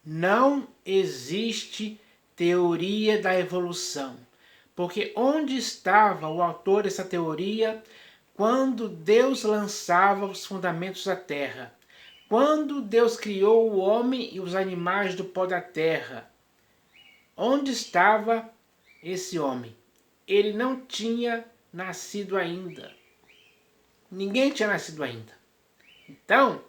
Não existe teoria da evolução. Porque onde estava o autor dessa teoria quando Deus lançava os fundamentos da terra? Quando Deus criou o homem e os animais do pó da terra? Onde estava esse homem? Ele não tinha nascido ainda. Ninguém tinha nascido ainda. Então,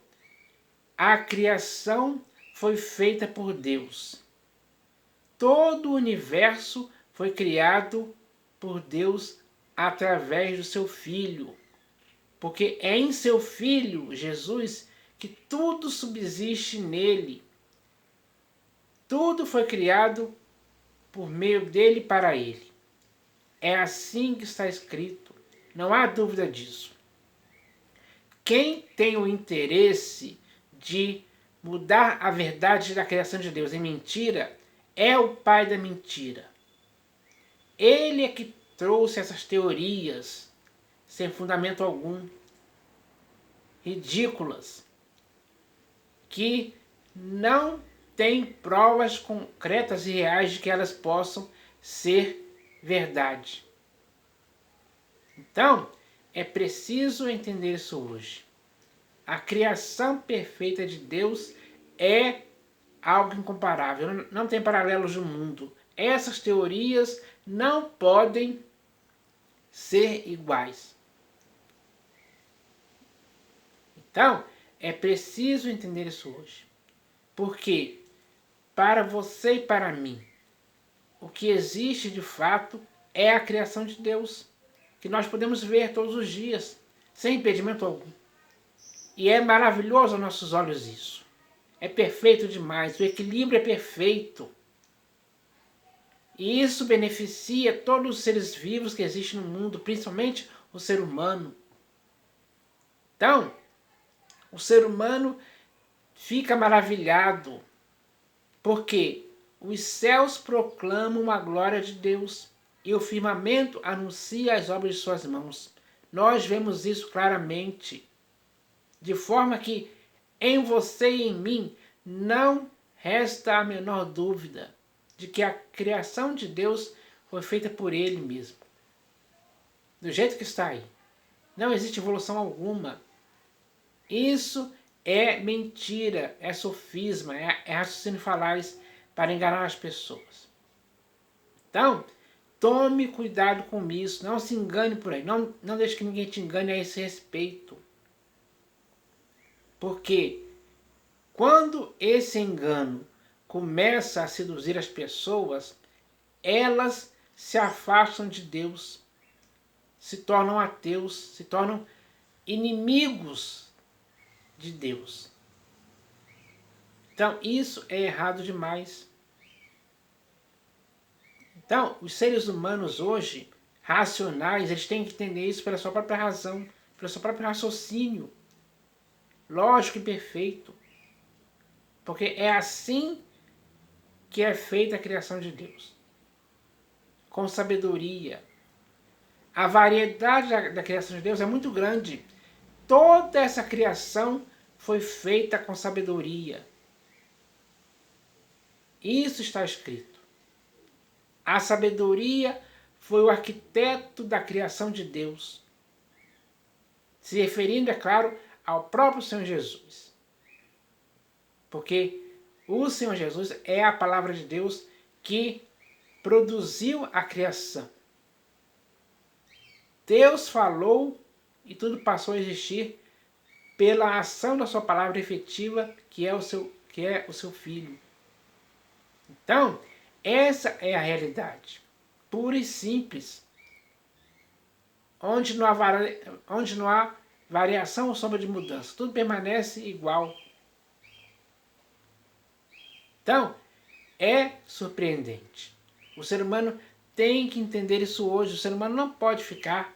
a criação foi feita por Deus. Todo o universo foi criado por Deus através do seu Filho. Porque é em seu Filho, Jesus, que tudo subsiste nele. Tudo foi criado por meio dele e para ele. É assim que está escrito. Não há dúvida disso. Quem tem o interesse de mudar a verdade da criação de Deus em mentira é o pai da mentira. Ele é que trouxe essas teorias sem fundamento algum, ridículas, que não têm provas concretas e reais de que elas possam ser verdade. Então, é preciso entender isso hoje. A criação perfeita de Deus é algo incomparável, não tem paralelos no mundo. Essas teorias não podem ser iguais. Então, é preciso entender isso hoje. Porque, para você e para mim, o que existe de fato é a criação de Deus, que nós podemos ver todos os dias, sem impedimento algum. E é maravilhoso aos nossos olhos isso. É perfeito demais, o equilíbrio é perfeito. E isso beneficia todos os seres vivos que existem no mundo, principalmente o ser humano. Então, o ser humano fica maravilhado, porque os céus proclamam a glória de Deus e o firmamento anuncia as obras de suas mãos. Nós vemos isso claramente, de forma que em você e em mim não resta a menor dúvida de que a criação de Deus foi feita por Ele mesmo. Do jeito que está aí. Não existe evolução alguma. Isso é mentira, é sofisma, é raciocínio falaz para enganar as pessoas. Então, tome cuidado com isso, não se engane por aí, não deixe que ninguém te engane a esse respeito. Porque quando esse engano começa a seduzir as pessoas, elas se afastam de Deus, se tornam ateus, se tornam inimigos de Deus. Então, isso é errado demais. Então, os seres humanos hoje, racionais, eles têm que entender isso pela sua própria razão, pelo seu próprio raciocínio, lógico e perfeito. Porque é assim que é feita a criação de Deus. Com sabedoria. A variedade da criação de Deus é muito grande. Toda essa criação foi feita com sabedoria. Isso está escrito. A sabedoria foi o arquiteto da criação de Deus. Se referindo, é claro, ao próprio Senhor Jesus. Porque o Senhor Jesus é a palavra de Deus que produziu a criação. Deus falou e tudo passou a existir pela ação da sua palavra efetiva, que é o seu Filho. Então, essa é a realidade, pura e simples, onde não há variação ou sombra de mudança, tudo permanece igual. Então, é surpreendente. O ser humano tem que entender isso hoje. O ser humano não pode ficar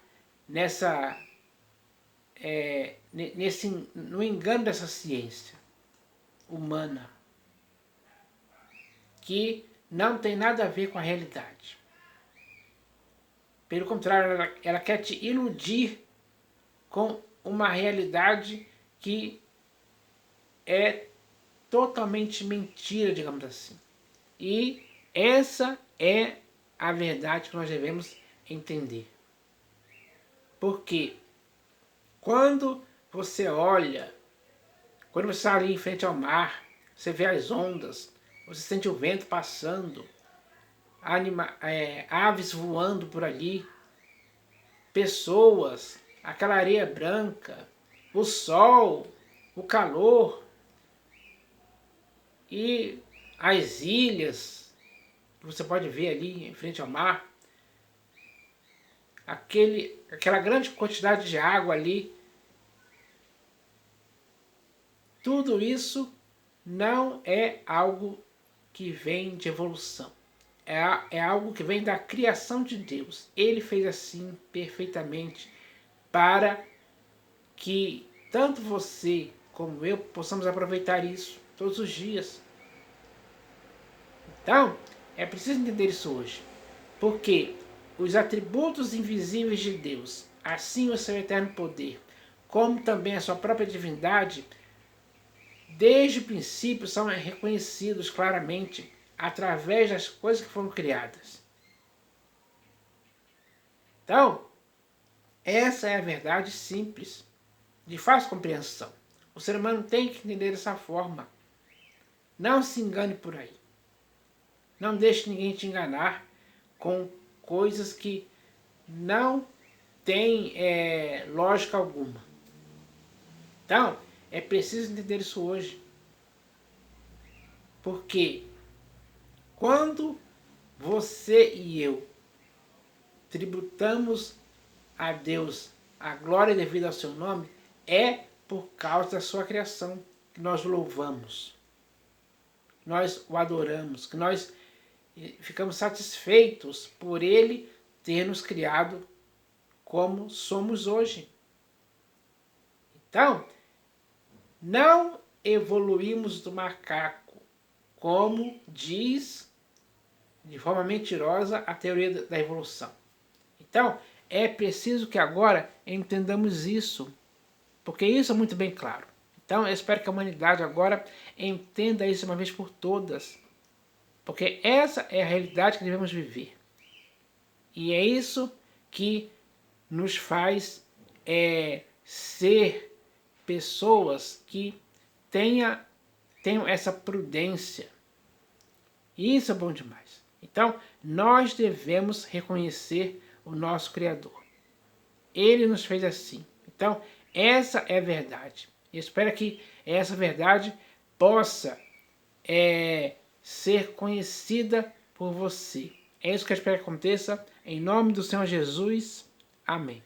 no engano dessa ciência humana, que não tem nada a ver com a realidade. Pelo contrário, ela quer te iludir com uma realidade que é totalmente mentira, digamos assim. E essa é a verdade que nós devemos entender. Porque quando você olha, quando você está ali em frente ao mar, você vê as ondas, você sente o vento passando, aves voando por ali, pessoas, aquela areia branca, o sol, o calor e as ilhas que você pode ver ali em frente ao mar, aquela grande quantidade de água ali, tudo isso não é algo que vem de evolução. É algo que vem da criação de Deus. Ele fez assim perfeitamente para que tanto você como eu possamos aproveitar isso todos os dias. Então, é preciso entender isso hoje. Porque os atributos invisíveis de Deus, assim o seu eterno poder, como também a sua própria divindade, desde o princípio são reconhecidos claramente através das coisas que foram criadas. Então, essa é a verdade simples, de fácil compreensão. O ser humano tem que entender dessa forma. Não se engane por aí. Não deixe ninguém te enganar com coisas que não têm lógica alguma. Então, é preciso entender isso hoje. Porque quando você e eu tributamos a Deus a glória devida ao seu nome, é por causa da sua criação que nós o louvamos, nós o adoramos, que nós ficamos satisfeitos por ele ter nos criado como somos hoje. Então, não evoluímos do macaco, como diz de forma mentirosa a teoria da evolução. Então, é preciso que agora entendamos isso, porque isso é muito bem claro. Então, eu espero que a humanidade agora entenda isso uma vez por todas, porque essa é a realidade que devemos viver. E é isso que nos faz ser pessoas que tenham essa prudência. E isso é bom demais. Então, nós devemos reconhecer o nosso Criador. Ele nos fez assim. Então, essa é a verdade. Eu espero que essa verdade possa ser conhecida por você. É isso que eu espero que aconteça. Em nome do Senhor Jesus. Amém.